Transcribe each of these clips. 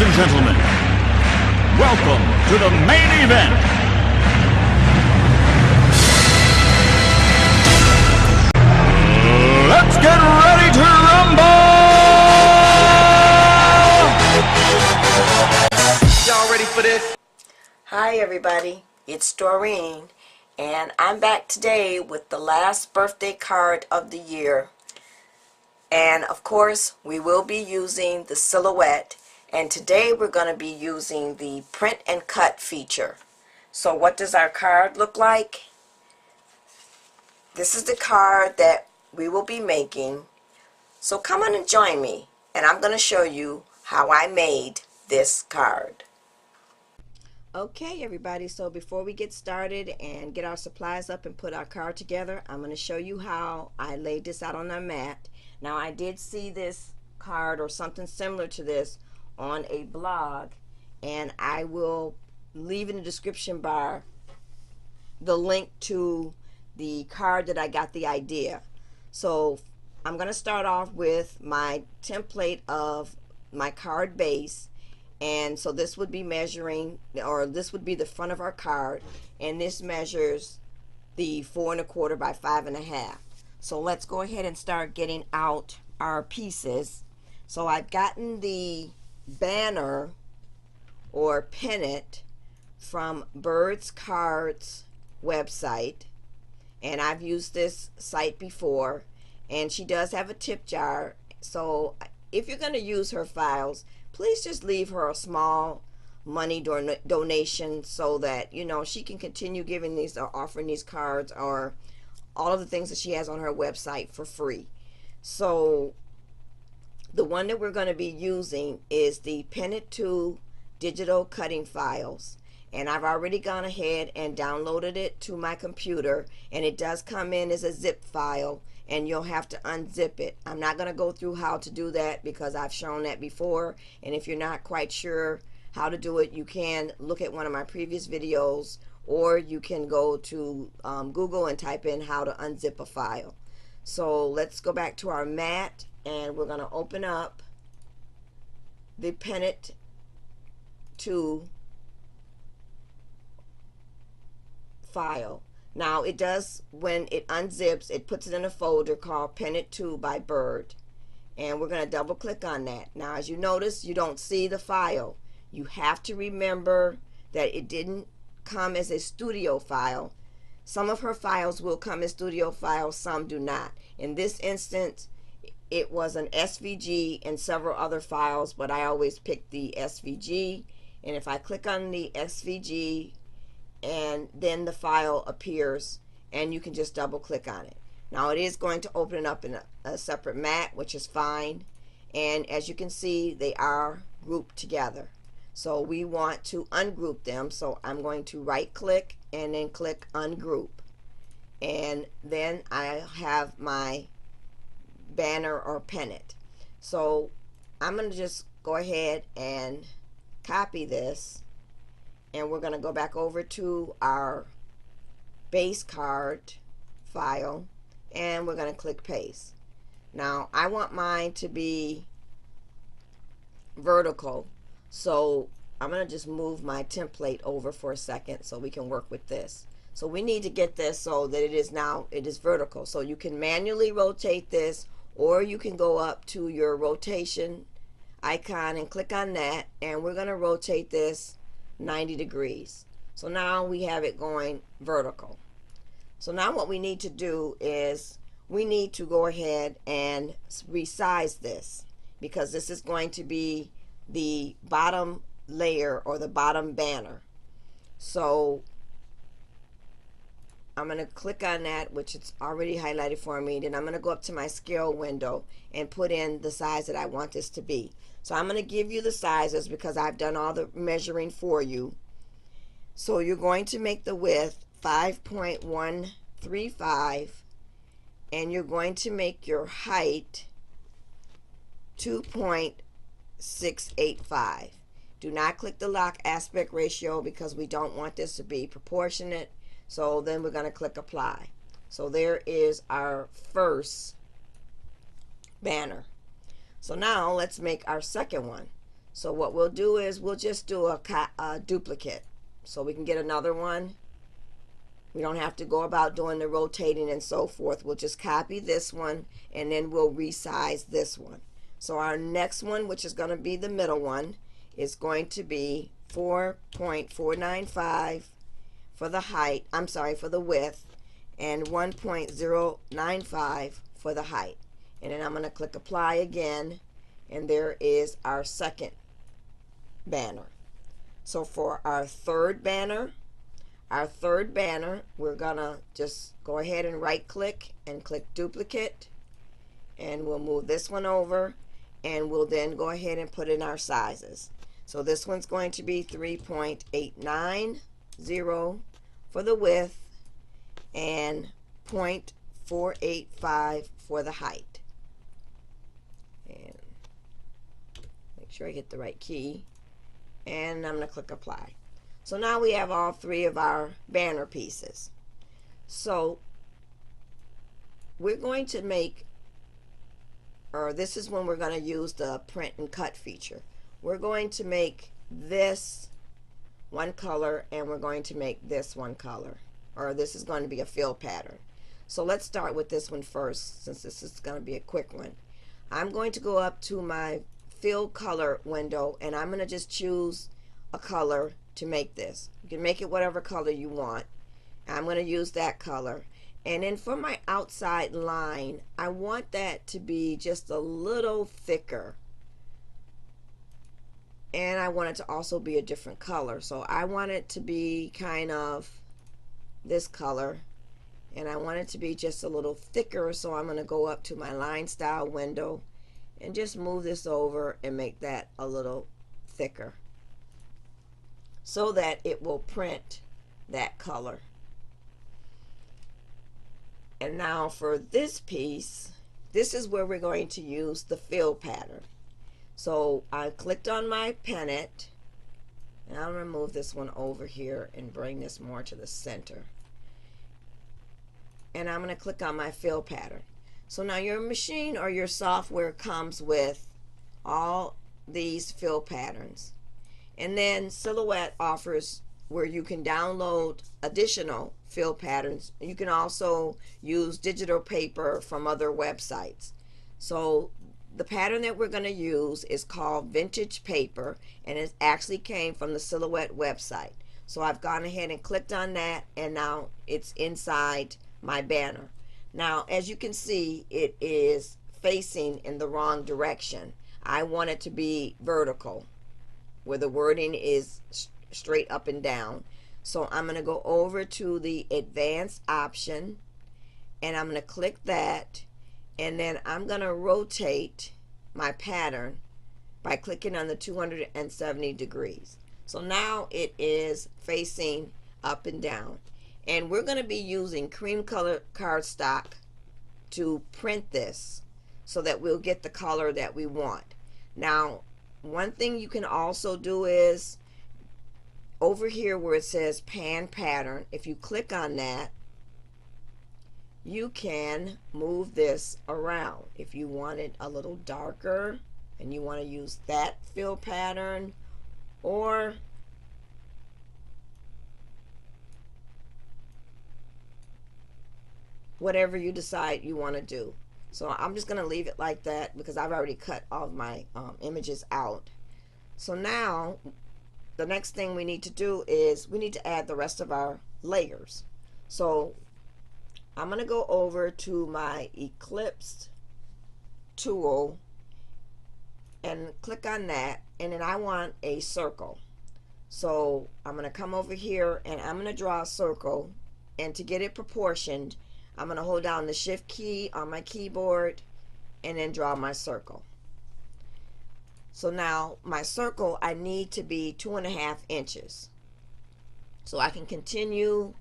Ladies and gentlemen, welcome to the main event. Let's get ready to rumble! Y'all ready for this? Hi everybody, it's Doreen, and I'm back today with the last birthday card of the year. And of course, we will be using the silhouette, and today we're going to be using the print and cut feature. So what does our card look like? This is the card that we will be making. So come on and join me, and I'm going to show you how I made this card. Okay everybody, so before we get started and get our supplies up and put our card together, I'm going to show you how I laid this out on our mat. Now I did see this card or something similar to this on a blog, and I will leave in the description bar the link to the card that I got the idea. So I'm going to start off with my template of my card base. And so this would be measuring, or this would be the front of our card, and this measures the 4 1/4 by 5 1/2. So let's go ahead and start getting out our pieces. So I've gotten the banner or pennant from Bird's Cards website, and I've used this site before, and she does have a tip jar. So if you're going to use her files, please just leave her a small money donation so that, you know, she can continue giving these or offering these cards or all of the things that she has on her website for free. So the one that we're going to be using is the Pennant 2 digital cutting files, and I've already gone ahead and downloaded it to my computer, and it does come in as a zip file, and you'll have to unzip it. I'm not going to go through how to do that because I've shown that before, and if you're not quite sure how to do it, you can look at one of my previous videos, or you can go to Google and type in how to unzip a file. So let's go back to our mat, and we're going to open up the Pennant 2 file. Now it does, when it unzips, it puts it in a folder called Pennant 2 by Bird, and we're going to double click on that. Now as you notice, you don't see the file. You have to remember that it didn't come as a studio file. Some of her files will come as studio files, some do not. In this instance, it was an SVG and several other files, but I always pick the SVG, and if I click on the SVG, and then the file appears, and you can just double click on it. Now it is going to open it up in a separate mat, which is fine, and as you can see, they are grouped together. So we want to ungroup them, so I'm going to right click and then click ungroup, and then I have my banner or pennant. So I'm going to just go ahead and copy this, and we're going to go back over to our base card file, and we're going to click paste. Now I want mine to be vertical, so I'm going to just move my template over for a second so we can work with this. So we need to get this so that it is vertical. So you can manually rotate this, or you can go up to your rotation icon and click on that, and we're going to rotate this 90 degrees. So now we have it going vertical. So now what we need to do is we need to go ahead and resize this, because this is going to be the bottom layer or the bottom banner. So I'm going to click on that, which it's already highlighted for me. Then I'm going to go up to my scale window and put in the size that I want this to be. So I'm going to give you the sizes because I've done all the measuring for you. So you're going to make the width 5.135, and you're going to make your height 2.685. Do not click the lock aspect ratio because we don't want this to be proportionate. So then we're going to click apply. So there is our first banner. So now let's make our second one. So what we'll do is we'll just do a duplicate so we can get another one. We don't have to go about doing the rotating and so forth. We'll just copy this one and then we'll resize this one. So our next one, which is going to be the middle one, is going to be 4.495 for the height, I'm sorry, for the width, and 1.095 for the height. And then I'm going to click apply again, and there is our second banner. So for our third banner, we're going to just go ahead and right click and click duplicate, and we'll move this one over, and we'll then go ahead and put in our sizes. So this one's going to be 3.890 for the width and 0.485 for the height. And make sure I hit the right key, and I'm going to click apply. So now we have all three of our banner pieces. So we're going to make, or this is when we're going to use the print and cut feature. We're going to make this one color, and we're going to make this one color, or this is going to be a fill pattern. So let's start with this one first, since this is going to be a quick one. I'm going to go up to my fill color window, and I'm going to just choose a color to make this. You can make it whatever color you want. I'm going to use that color. And then for my outside line, I want that to be just a little thicker. And I want it to also be a different color. So I want it to be kind of this color. And I want it to be just a little thicker. So I'm going to go up to my line style window and just move this over and make that a little thicker, so that it will print that color. And now for this piece, this is where we're going to use the fill pattern. So I clicked on my pennant, and I'll remove this one over here and bring this more to the center. And I'm going to click on my fill pattern. So now your machine or your software comes with all these fill patterns. And then Silhouette offers where you can download additional fill patterns. You can also use digital paper from other websites. So the pattern that we're going to use is called Vintage Paper, and it actually came from the Silhouette website. So I've gone ahead and clicked on that, and now it's inside my banner. Now, as you can see, it is facing in the wrong direction. I want it to be vertical, where the wording is straight up and down. So I'm going to go over to the advanced option, and I'm going to click that, and then I'm going to rotate my pattern by clicking on the 270 degrees. So now it is facing up and down, and we're going to be using cream color cardstock to print this so that we'll get the color that we want. Now, one thing you can also do is over here where it says pan pattern, if you click on that, you can move this around. If you want it a little darker and you want to use that fill pattern, or whatever you decide you want to do. So I'm just going to leave it like that because I've already cut all of my images out. So now the next thing we need to do is we need to add the rest of our layers. So I'm going to go over to my Eclipse tool and click on that, and then I want a circle. So I'm going to come over here and I'm going to draw a circle, and to get it proportioned, I'm going to hold down the shift key on my keyboard and then draw my circle. So now my circle, I need to be 2.5 inches. So I can continue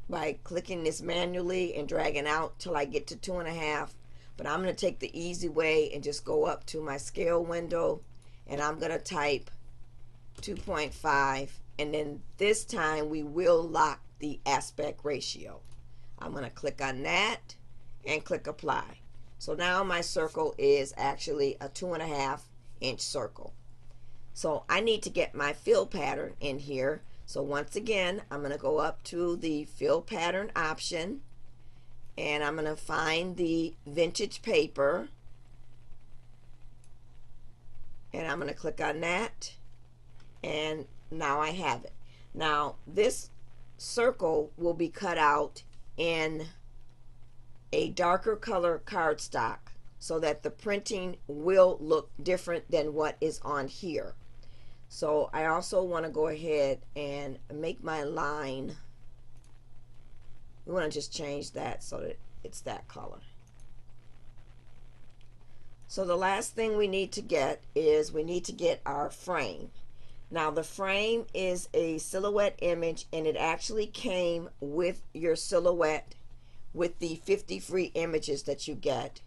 by clicking this manually and dragging out till I get to 2.5, but I'm going to take the easy way and just go up to my scale window, and I'm going to type 2.5, and then this time we will lock the aspect ratio. I'm going to click on that and click apply. So now my circle is actually a 2.5 inch circle. So I need to get my fill pattern in here. So once again, I'm going to go up to the fill pattern option, and I'm going to find the vintage paper, and I'm going to click on that, and now I have it. Now this circle will be cut out in a darker color cardstock so that the printing will look different than what is on here. So I also want to go ahead and make my line, we want to just change that so that it's that color. So the last thing we need to get is we need to get our frame. Now the frame is a silhouette image, and it actually came with your silhouette with the 50 free images that you get.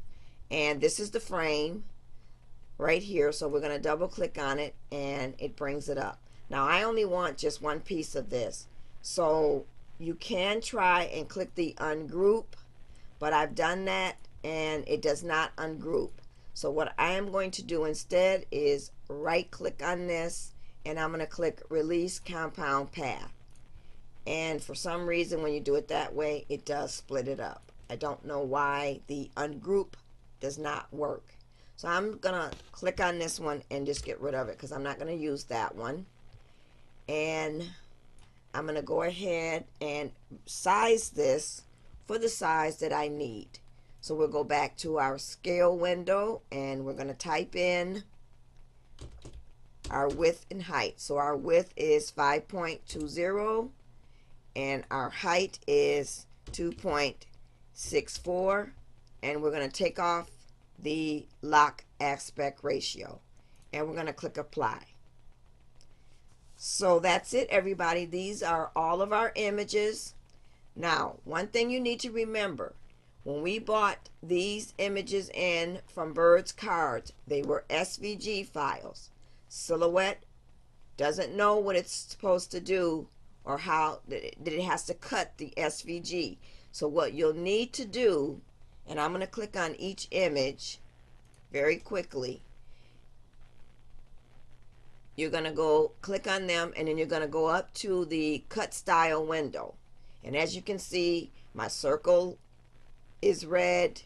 And this is the frame right here. So we're going to double click on it and it brings it up. Now I only want just one piece of this. So you can try and click the ungroup, but I've done that and it does not ungroup. So what I am going to do instead is right click on this, and I'm going to click release compound path. And for some reason when you do it that way, it does split it up. I don't know why the ungroup does not work. So I'm gonna click on this one and just get rid of it because I'm not gonna use that one. And I'm gonna go ahead and size this for the size that I need. So we'll go back to our scale window and we're gonna type in our width and height. So our width is 5.20 and our height is 2.64, and we're going to take off the lock aspect ratio, and we're going to click apply. So that's it, everybody. These are all of our images. Now one thing you need to remember, when we bought these images in from Bird's Cards, they were SVG files. Silhouette doesn't know what it's supposed to do or how that it has to cut the SVG. So what you'll need to do, and I'm going to click on each image very quickly. You're going to go click on them, and then you're going to go up to the cut style window. And as you can see, my circle is red,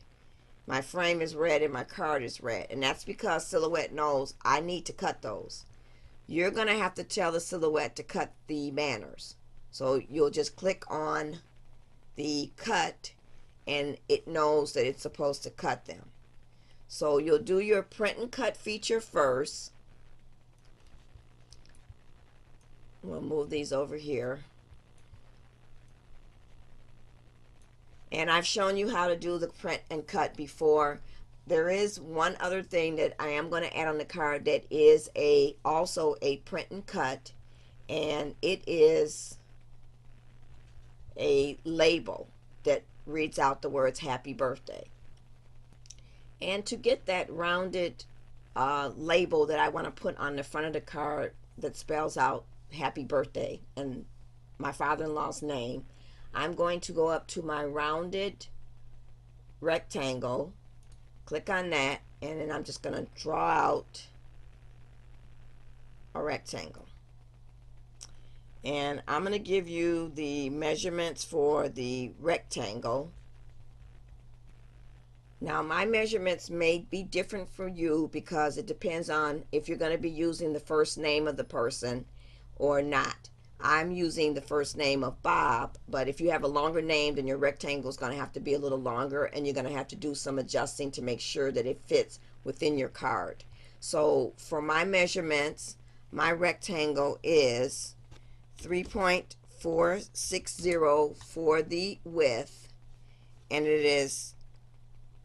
my frame is red, and my card is red. And that's because Silhouette knows I need to cut those. You're going to have to tell the Silhouette to cut the banners. So you'll just click on the cut and it knows that it's supposed to cut them. So you'll do your print and cut feature first. We'll move these over here. And I've shown you how to do the print and cut before. There is one other thing that I am going to add on the card that is also a print and cut, and it is a label that reads out the words happy birthday. And to get that rounded label that I want to put on the front of the card that spells out happy birthday and my father-in-law's name, I'm going to go up to my rounded rectangle, click on that, and then I'm just going to draw out a rectangle. And I'm going to give you the measurements for the rectangle. Now my measurements may be different for you because it depends on if you're going to be using the first name of the person or not. I'm using the first name of Bob, but if you have a longer name, then your rectangle is going to have to be a little longer, and you're going to have to do some adjusting to make sure that it fits within your card. So for my measurements, my rectangle is 3.460 for the width, and it is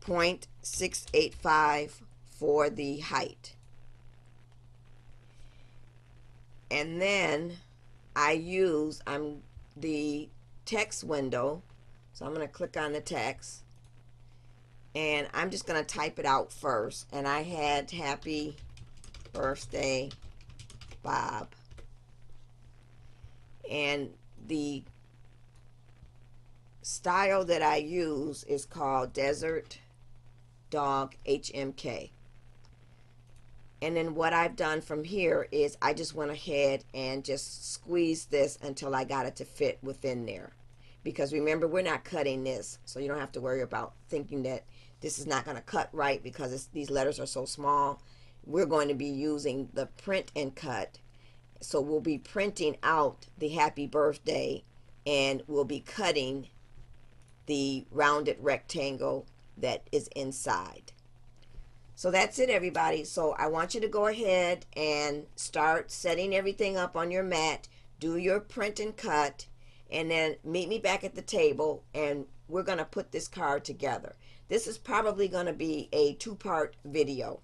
0.685 for the height. And then I'm the text window, so I'm going to click on the text, and I'm just going to type it out first. And I had happy birthday Bob, and the style that I use is called Desert Dog HMK. And then what I've done from here is I just went ahead and just squeezed this until I got it to fit within there. Because remember, we're not cutting this, so you don't have to worry about thinking that this is not going to cut right because these letters are so small. We're going to be using the print and cut. So we'll be printing out the happy birthday, and we'll be cutting the rounded rectangle that is inside. So that's it, everybody. So I want you to go ahead and start setting everything up on your mat. Do your print and cut, and then meet me back at the table, and we're going to put this card together. This is probably going to be a two-part video.